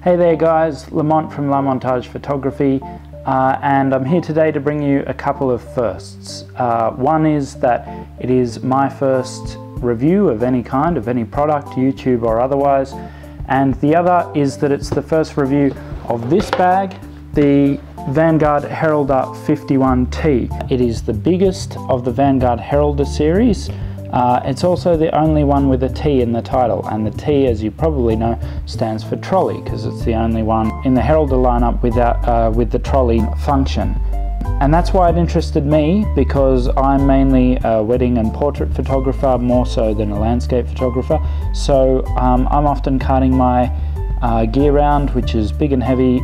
Hey there guys, Lamont from Montage Photography, and I'm here today to bring you a couple of firsts. One is that it is my first review of any kind, of any product, YouTube or otherwise, and the other is that it's the first review of this bag, the Vanguard Heralder 51T. It is the biggest of the Vanguard Heralder series. It's also the only one with a T in the title, and the T, as you probably know, stands for trolley because it's the only one in the Heralder lineup with the trolley function. And that's why it interested me, because I'm mainly a wedding and portrait photographer more so than a landscape photographer. So I'm often carting my gear around, which is big and heavy,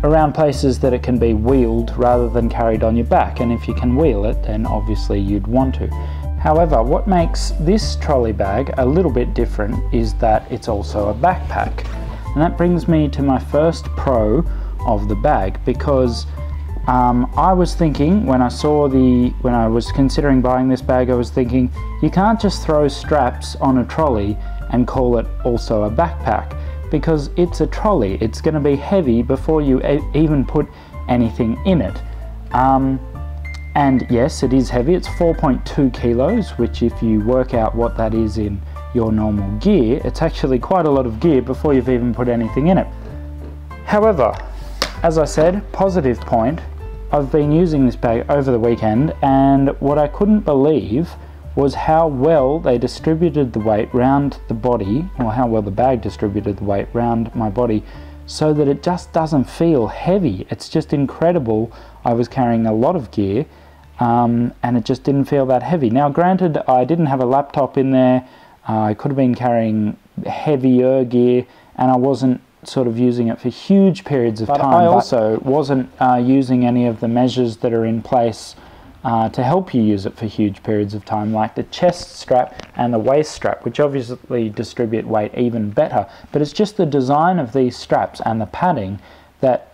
around places that it can be wheeled rather than carried on your back. And if you can wheel it, then obviously you'd want to. However, what makes this trolley bag a little bit different is that it's also a backpack. And that brings me to my first pro of the bag, because I was thinking, when I was considering buying this bag, I was thinking, you can't just throw straps on a trolley and call it also a backpack, because it's a trolley. It's going to be heavy before you even put anything in it. And yes, it is heavy. It's 4.2 kilos, which if you work out what that is in your normal gear, it's actually quite a lot of gear before you've even put anything in it. However, as I said, positive point, I've been using this bag over the weekend, and what I couldn't believe was how well they distributed the weight round the body, or how well the bag distributed the weight round my body, so that it just doesn't feel heavy. It's just incredible. I was carrying a lot of gear, and it just didn't feel that heavy. Now granted, I didn't have a laptop in there, I could have been carrying heavier gear, and I wasn't sort of using it for huge periods of time. I also wasn't using any of the measures that are in place to help you use it for huge periods of time, like the chest strap and the waist strap, which obviously distribute weight even better. But it's just the design of these straps and the padding that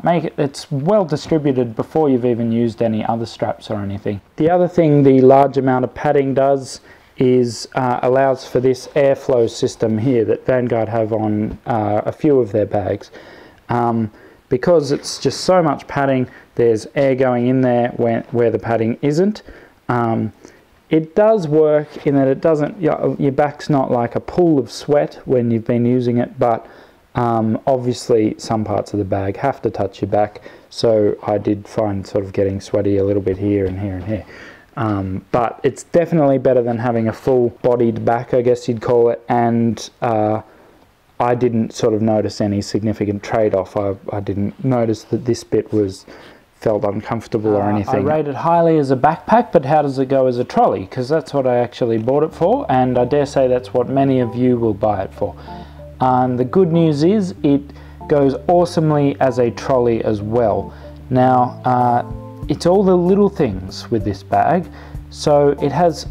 make it's well distributed before you've even used any other straps or anything. The other thing the large amount of padding does is allows for this airflow system here that Vanguard have on a few of their bags. Because it's just so much padding, there's air going in there where the padding isn't. It does work in that it doesn't, your back's not like a pool of sweat when you've been using it, but obviously some parts of the bag have to touch your back, so I did find sort of getting sweaty a little bit here and here and here. But it's definitely better than having a full-bodied back, I guess you'd call it, and I didn't sort of notice any significant trade-off. I didn't notice that this bit felt uncomfortable or anything. I rate it highly as a backpack, but how does it go as a trolley? Because that's what I actually bought it for, and I dare say that's what many of you will buy it for. The good news is it goes awesomely as a trolley as well. Now, it's all the little things with this bag. So it has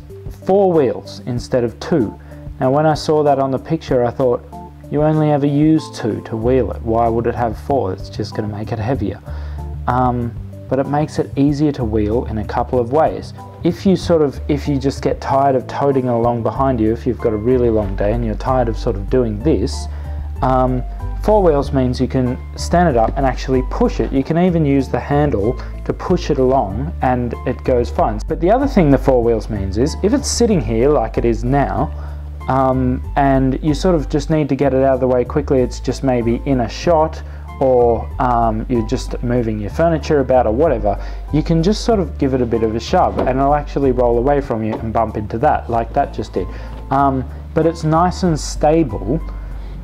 4 wheels instead of 2. Now when I saw that on the picture, I thought, you only ever use 2 to wheel it. Why would it have 4? It's just going to make it heavier. But it makes it easier to wheel in a couple of ways. If you just get tired of toting along behind you, if you've got a really long day and you're tired of sort of doing this, 4 wheels means you can stand it up and actually push it. You can even use the handle to push it along and it goes fine. But the other thing the 4 wheels means is, if it's sitting here like it is now, and you sort of just need to get it out of the way quickly, it's just maybe in a shot, or you're just moving your furniture about or whatever, you can just sort of give it a bit of a shove and it'll actually roll away from you and bump into that, like that just did. But it's nice and stable,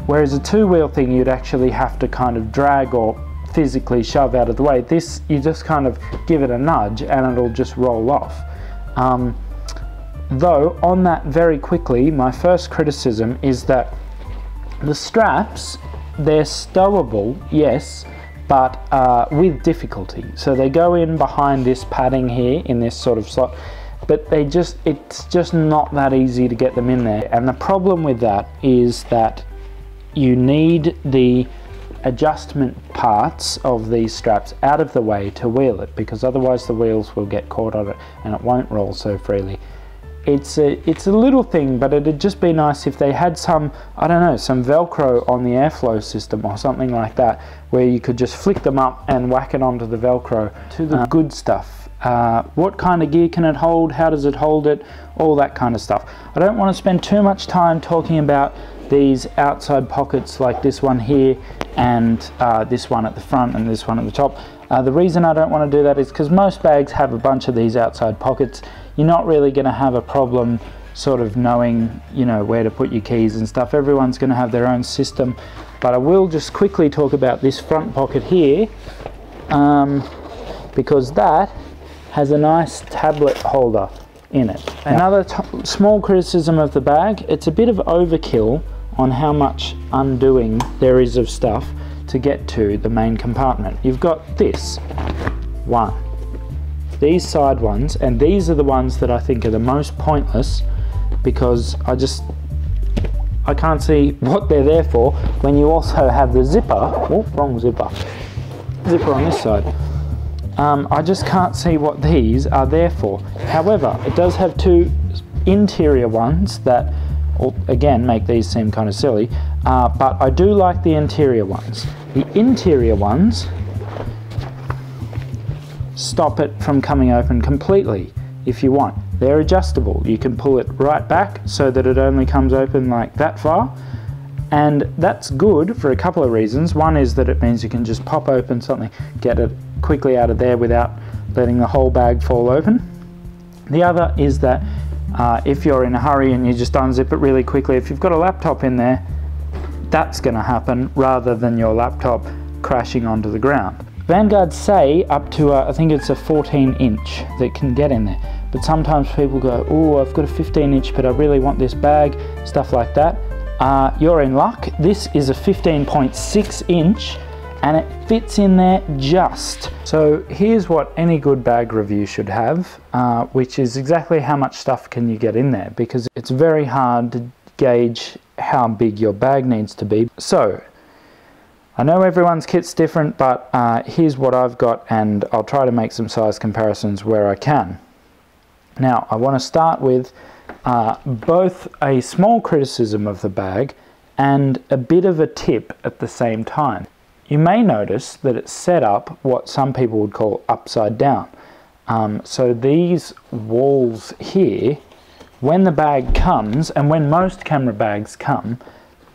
whereas a 2-wheel thing you'd actually have to kind of drag or physically shove out of the way. This, you just kind of give it a nudge and it'll just roll off. Though, on that very quickly, my first criticism is that the straps, they're stowable, yes, but with difficulty. So they go in behind this padding here in this sort of slot, but it's just not that easy to get them in there. And the problem with that is that you need the adjustment parts of these straps out of the way to wheel it, because otherwise the wheels will get caught on it and it won't roll so freely. it's a little thing, but it'd just be nice if they had some, I don't know, some Velcro on the airflow system or something like that, where you could just flick them up and whack it onto the Velcro. To the good stuff. What kind of gear can it hold? How does it hold it? All that kind of stuff. I don't want to spend too much time talking about these outside pockets like this one here and this one at the front and this one at the top. The reason I don't want to do that is because most bags have a bunch of these outside pockets. You're not really going to have a problem sort of knowing, you know, where to put your keys and stuff. Everyone's going to have their own system. But I will just quickly talk about this front pocket here, because that has a nice tablet holder in it. Another small criticism of the bag, it's a bit of overkill on how much undoing there is of stuff to get to the main compartment. You've got this one, these side ones, and these are the ones that I think are the most pointless, because I can't see what they're there for when you also have the zipper. Oh, wrong zipper on this side. I just can't see what these are there for. However, it does have two interior ones that, again, make these seem kind of silly, but I do like the interior ones. The interior ones stop it from coming open completely if you want. They're adjustable. You can pull it right back so that it only comes open like that far, and that's good for a couple of reasons. One is that it means you can just pop open something, get it quickly out of there without letting the whole bag fall open. The other is that if you're in a hurry and you just unzip it really quickly, if you've got a laptop in there, that's going to happen rather than your laptop crashing onto the ground. Vanguard say up to I think it's a 14-inch that can get in there, but sometimes people go, oh, I've got a 15-inch but I really want this bag, stuff like that. You're in luck. This is a 15.6-inch and it fits in there just. So here's what any good bag review should have, which is exactly how much stuff can you get in there, because it's very hard to gauge how big your bag needs to be. So I know everyone's kit's different, but here's what I've got, and I'll try to make some size comparisons where I can. Now I want to start with both a small criticism of the bag and a bit of a tip at the same time. You may notice that it's set up what some people would call upside down. So these walls here, when the bag comes, and when most camera bags come,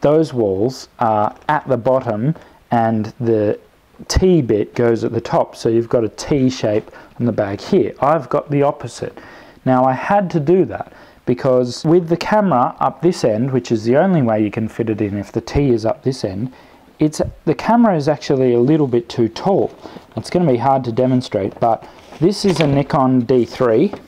those walls are at the bottom and the T bit goes at the top. So you've got a T shape on the bag here. I've got the opposite. Now I had to do that because with the camera up this end, which is the only way you can fit it in if the T is up this end, the camera is actually a little bit too tall. It's going to be hard to demonstrate, but this is a Nikon D3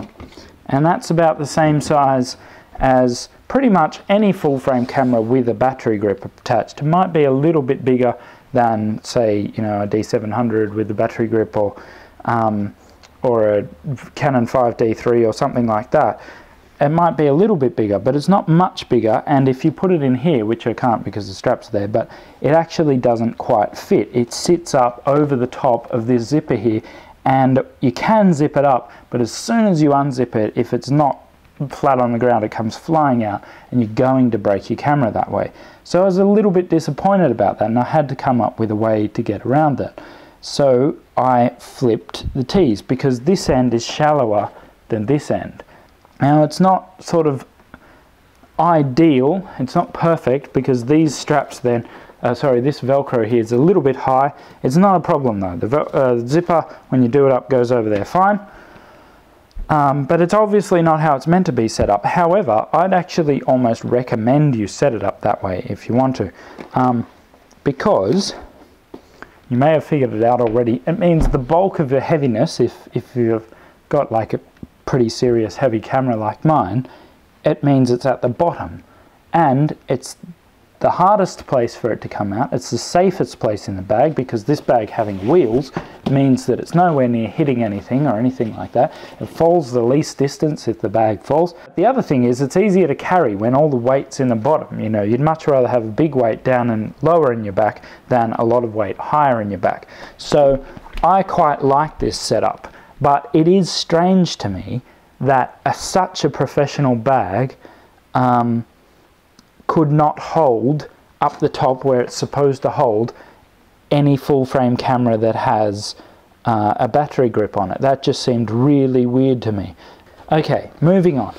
and that's about the same size as pretty much any full frame camera with a battery grip attached. It might be a little bit bigger than, say, you know, a D700 with the battery grip, or a Canon 5D3 or something like that. It might be a little bit bigger, but it's not much bigger, and if you put it in here, which I can't because the strap's there, but it actually doesn't quite fit. It sits up over the top of this zipper here, and you can zip it up, but as soon as you unzip it, if it's not flat on the ground, it comes flying out, and you're going to break your camera that way. So I was a little bit disappointed about that, and I had to come up with a way to get around that. So I flipped the T's, because this end is shallower than this end. Now it's not sort of ideal, it's not perfect, because these straps then, this Velcro here is a little bit high. It's not a problem though. The zipper, when you do it up, goes over there fine. But it's obviously not how it's meant to be set up. However, I'd actually almost recommend you set it up that way if you want to. Because, you may have figured it out already, it means the bulk of the heaviness, if you've got like a pretty serious heavy camera like mine, it means it's at the bottom, and it's the hardest place for it to come out. It's the safest place in the bag, because this bag having wheels means that it's nowhere near hitting anything or anything like that. It falls the least distance if the bag falls. The other thing is it's easier to carry when all the weight's in the bottom. You know, you'd much rather have a big weight down and lower in your back than a lot of weight higher in your back. So I quite like this setup. But it is strange to me that such a professional bag could not hold up the top where it's supposed to hold any full frame camera that has a battery grip on it. That just seemed really weird to me. Okay, moving on.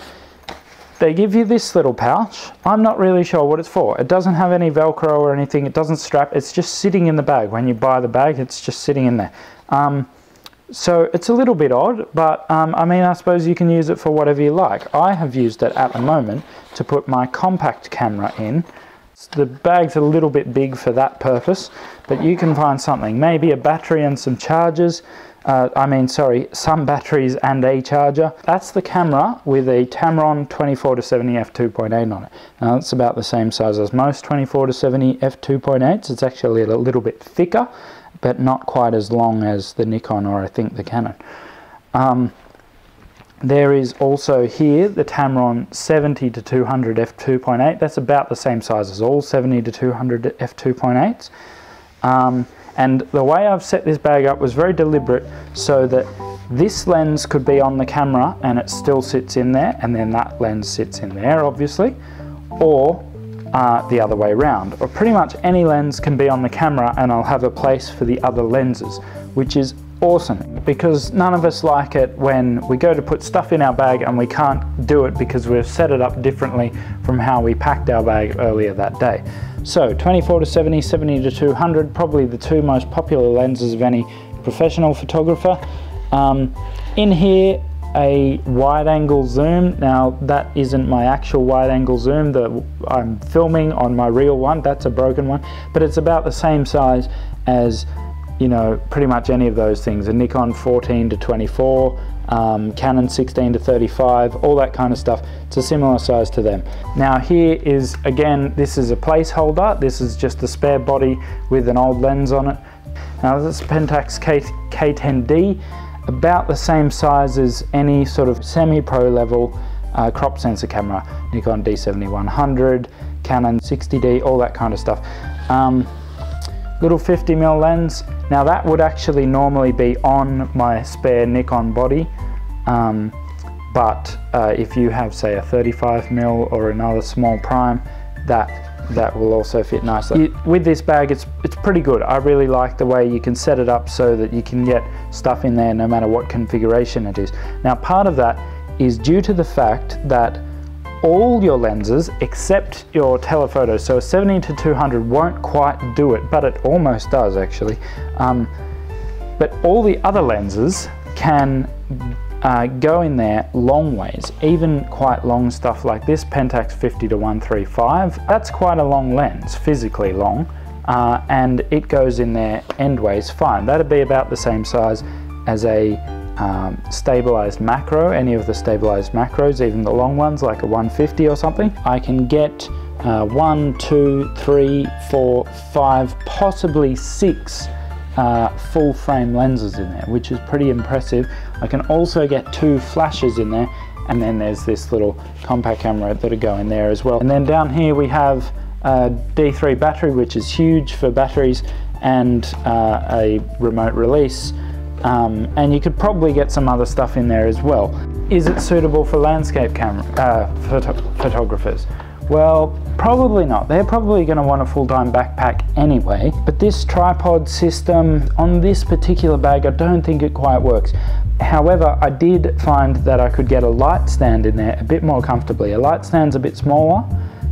They give you this little pouch. I'm not really sure what it's for. It doesn't have any Velcro or anything. It doesn't strap. It's just sitting in the bag. When you buy the bag, it's just sitting in there. So it's a little bit odd, but I mean, I suppose you can use it for whatever you like. I have used it at the moment to put my compact camera in. The bag's a little bit big for that purpose, but you can find something. Maybe a battery and some chargers. Some batteries and a charger. That's the camera with a Tamron 24-70 f2.8 on it. Now it's about the same size as most 24-70 f2.8s. It's actually a little bit thicker, but not quite as long as the Nikon or I think the Canon. There is also here the Tamron 70-200 f2.8. That's about the same size as all 70-200 f2.8s. And the way I've set this bag up was very deliberate, so that this lens could be on the camera and it still sits in there, and then that lens sits in there obviously, or the other way around. Or pretty much any lens can be on the camera and I'll have a place for the other lenses, which is awesome, because none of us like it when we go to put stuff in our bag and we can't do it because we've set it up differently from how we packed our bag earlier that day. So 24-70, 70-200, probably the two most popular lenses of any professional photographer. In here, a wide angle zoom. Now that isn't my actual wide angle zoom that I'm filming on my real one, that's a broken one, but it's about the same size as, you know, pretty much any of those things. A Nikon 14-24, Canon 16-35, all that kind of stuff. It's a similar size to them. Now here is, again, this is a placeholder. This is just a spare body with an old lens on it. Now this is Pentax K10D, about the same size as any sort of semi-pro level crop sensor camera. Nikon D7100, Canon 60D, all that kind of stuff. Little 50mm lens. Now that would actually normally be on my spare Nikon body, but if you have, say, a 35mm or another small prime, that will also fit nicely. With this bag, it's pretty good. I really like the way you can set it up so that you can get stuff in there no matter what configuration it is. Now part of that is due to the fact that all your lenses except your telephoto, so a 70-200 won't quite do it, but it almost does actually, but all the other lenses can go in there long ways, even quite long stuff like this Pentax 50-135. That's quite a long lens, physically long, and it goes in there endways fine. That'd be about the same size as a stabilized macro, any of the stabilized macros, even the long ones like a 150 or something. I can get 1, 2, 3, 4, 5, possibly 6 full frame lenses in there, which is pretty impressive. I can also get 2 flashes in there, and then there's this little compact camera that'll go in there as well. And then down here we have a D3 battery, which is huge for batteries, and a remote release. And you could probably get some other stuff in there as well. Is it suitable for landscape photographers? Well, probably not. They're probably going to want a full-time backpack anyway, but this tripod system on this particular bag, I don't think it quite works. However, I did find that I could get a light stand in there a bit more comfortably. A light stand's a bit smaller,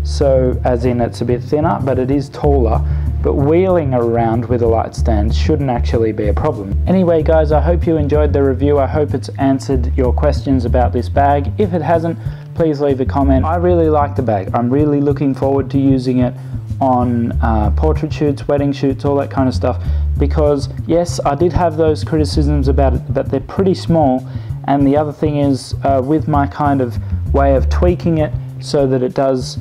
so as in it's a bit thinner, but it is taller. But wheeling around with a light stand shouldn't actually be a problem. Anyway guys, I hope you enjoyed the review. I hope it's answered your questions about this bag. If it hasn't, please leave a comment. I really like the bag. I'm really looking forward to using it on portrait shoots, wedding shoots, all that kind of stuff, because yes, I did have those criticisms about it, but they're pretty small. And the other thing is, with my kind of way of tweaking it so that it does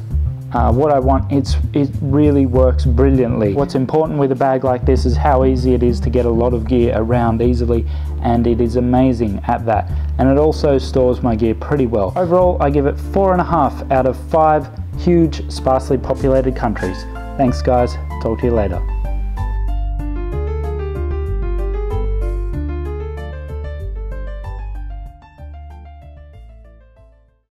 what I want, it really works brilliantly. What's important with a bag like this is how easy it is to get a lot of gear around easily, and it is amazing at that. And it also stores my gear pretty well. Overall, I give it 4.5 out of 5 huge, sparsely populated countries. Thanks guys, talk to you later.